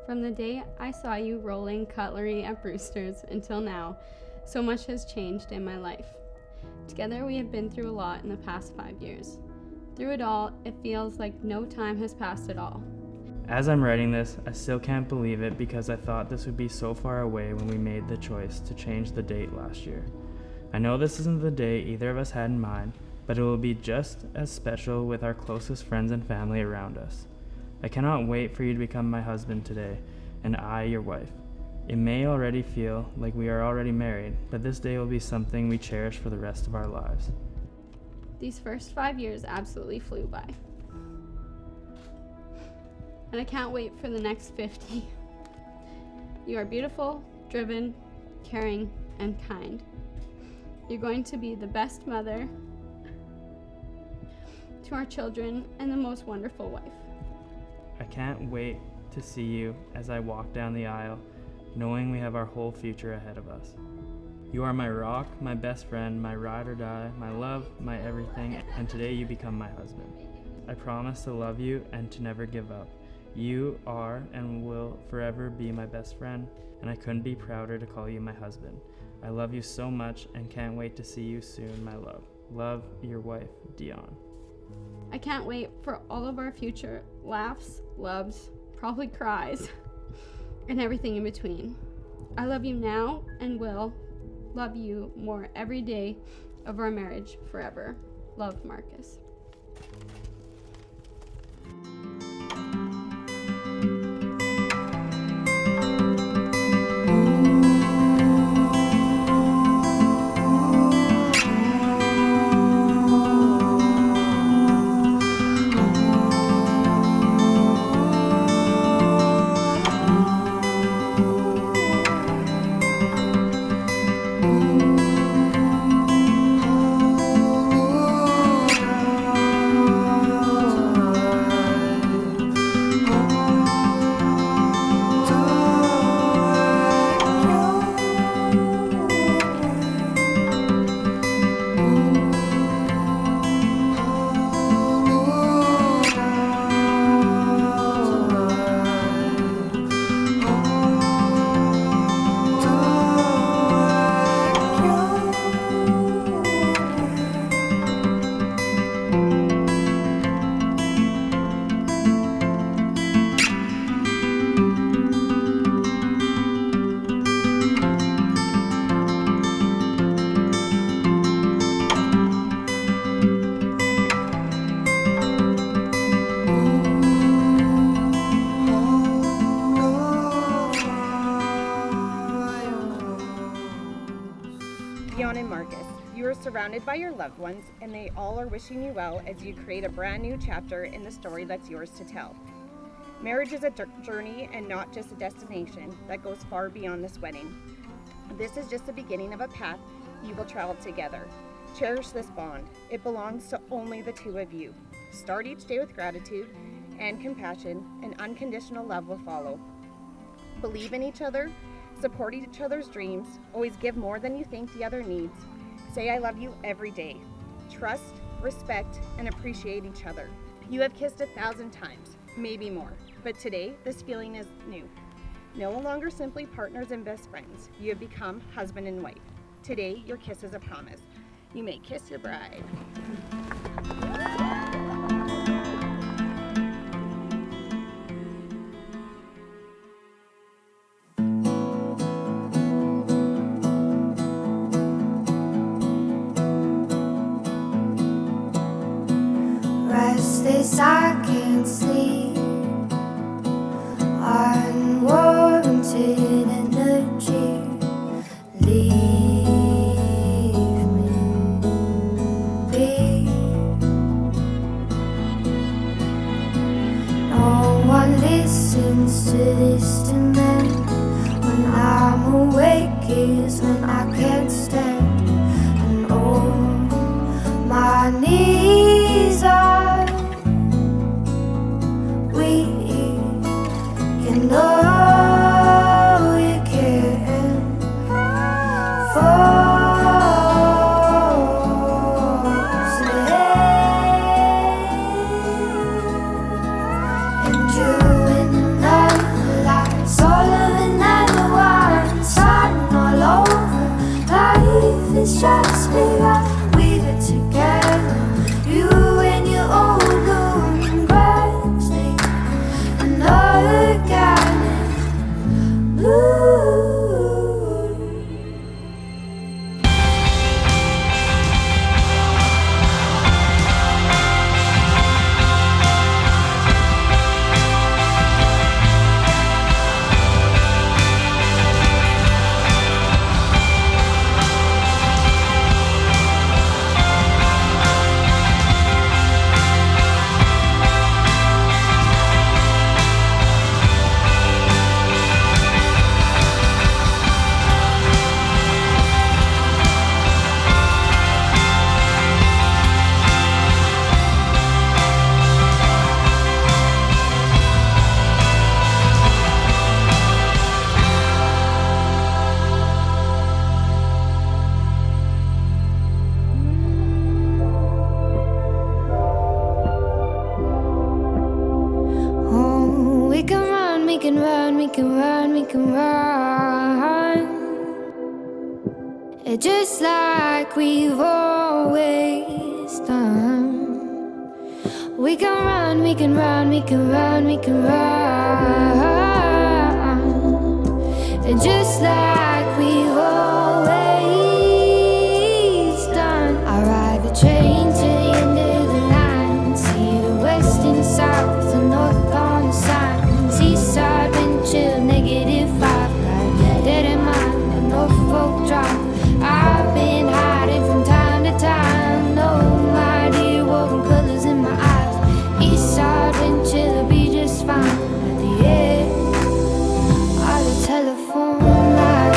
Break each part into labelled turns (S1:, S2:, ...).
S1: From the day I saw you rolling cutlery at Brewster's until now, so much has changed in my life. Together we have been through a lot in the past 5 years. Through it all, it feels like no time has passed at all.
S2: As I'm writing this, I still can't believe it because I thought this would be so far away when we made the choice to change the date last year. I know this isn't the day either of us had in mind, but it will be just as special with our closest friends and family around us. I cannot wait for you to become my husband today, and I your wife. It may already feel like we are already married, but this day will be something we cherish for the rest of our lives.
S1: These first 5 years absolutely flew by. And I can't wait for the next 50. You are beautiful, driven, caring, and kind. You're going to be the best mother to our children and the most wonderful wife.
S2: I can't wait to see you as I walk down the aisle, knowing we have our whole future ahead of us. You are my rock, my best friend, my ride or die, my love, my everything, and today you become my husband. I promise to love you and to never give up. You are and will forever be my best friend, and I couldn't be prouder to call you my husband. I love you so much and can't wait to see you soon, my love. Love, your wife, Dionne.
S1: I can't wait for all of our future laughs, loves, probably cries, and everything in between. I love you now and will love you more every day of our marriage forever. Love, Marcus.
S3: Dionne and Marcus, you are surrounded by your loved ones, and they all are wishing you well as you create a brand new chapter in the story that's yours to tell. Marriage is a journey and not just a destination that goes far beyond this wedding. This is just the beginning of a path you will travel together. Cherish this bond. It belongs to only the two of you. Start each day with gratitude and compassion, and unconditional love will follow. Believe in each other. Support each other's dreams. Always give more than you think the other needs. Say I love you every day. Trust, respect, and appreciate each other. You have kissed 1,000 times, maybe more, but today this feeling is new. No longer simply partners and best friends. You have become husband and wife. Today your kiss is a promise. You may kiss your bride.
S4: Restless, I can't sleep. Unwarranted energy. Leave me be. No one listens to this demand. When I'm awake is when I can't stand. And oh, my knees are know you can force me, and you in another life We can run, we can run, we can run, we can run. It's just like we've always done. We can run, we can run, we can run, we can run. It's just like we've always done. I ride the train to the end of the line, see the west and south, the north on the sign. Seaside wind chill, -5, right dead in mind, the Norfolk Drive. I've been hiding from time to time, no idea woven colors in my eyes. East side wind chill, will be just fine at the end of the telephone line.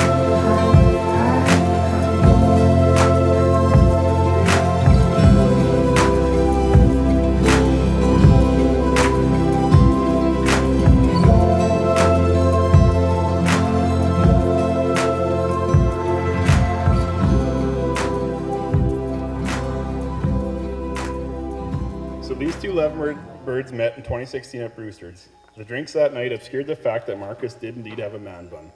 S5: So these two lovebirds met in 2016 at Brewster's. The drinks that night obscured the fact that Marcus did indeed have a man bun.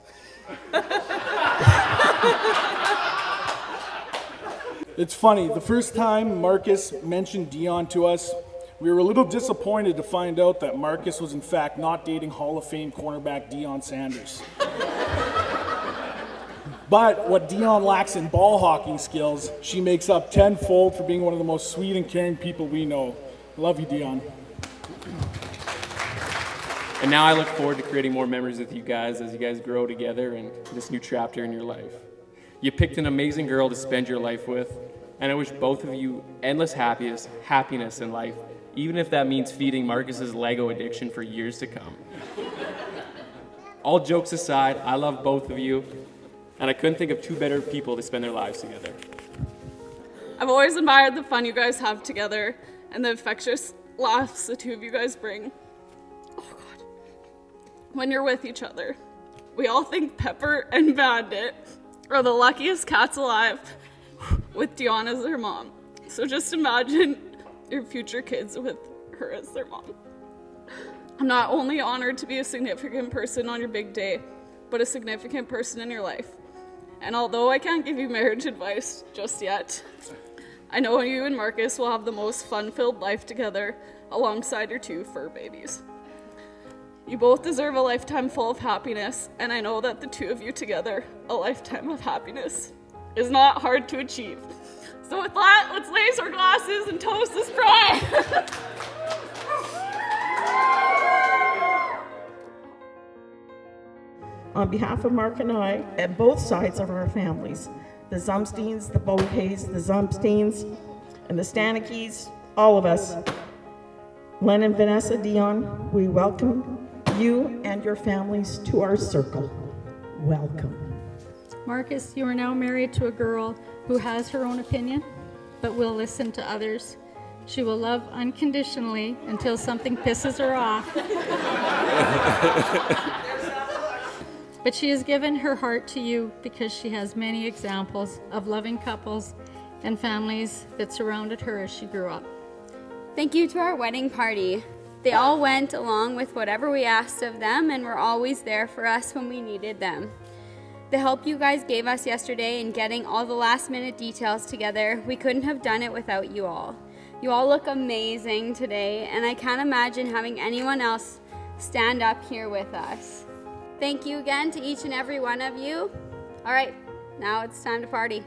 S6: It's funny, the first time Marcus mentioned Dionne to us, we were a little disappointed to find out that Marcus was in fact not dating Hall of Fame cornerback Deion Sanders. But what Dionne lacks in ball hawking skills, she makes up tenfold for being one of the most sweet and caring people we know. Love you, Dionne.
S7: And now I look forward to creating more memories with you guys as you guys grow together in this new chapter in your life. You picked an amazing girl to spend your life with, and I wish both of you endless happiness in life, even if that means feeding Marcus's Lego addiction for years to come. All jokes aside, I love both of you, and I couldn't think of two better people to spend their lives together.
S8: I've always admired the fun you guys have together and the infectious laughs the two of you guys bring. Oh God. When you're with each other, we all think Pepper and Bandit are the luckiest cats alive with Dionne as their mom. So just imagine your future kids with her as their mom. I'm not only honored to be a significant person on your big day, but a significant person in your life. And although I can't give you marriage advice just yet, I know you and Marcus will have the most fun-filled life together alongside your two fur babies. You both deserve a lifetime full of happiness, and I know that the two of you together, a lifetime of happiness, is not hard to achieve. So with that, let's raise our glasses and toast this pride.
S9: On behalf of Mark and I, and both sides of our families, the Zumsteins, the Bohays, the Zumsteins, and the Stanikes, all of us, Len and Vanessa Dionne, we welcome you and your families to our circle. Welcome.
S10: Marcus, you are now married to a girl who has her own opinion, but will listen to others. She will love unconditionally until something pisses her off. But she has given her heart to you because she has many examples of loving couples and families that surrounded her as she grew up.
S1: Thank you to our wedding party. They all went along with whatever we asked of them and were always there for us when we needed them. The help you guys gave us yesterday in getting all the last-minute details together, we couldn't have done it without you all. You all look amazing today, and I can't imagine having anyone else stand up here with us. Thank you again to each and every one of you. All right, now it's time to party.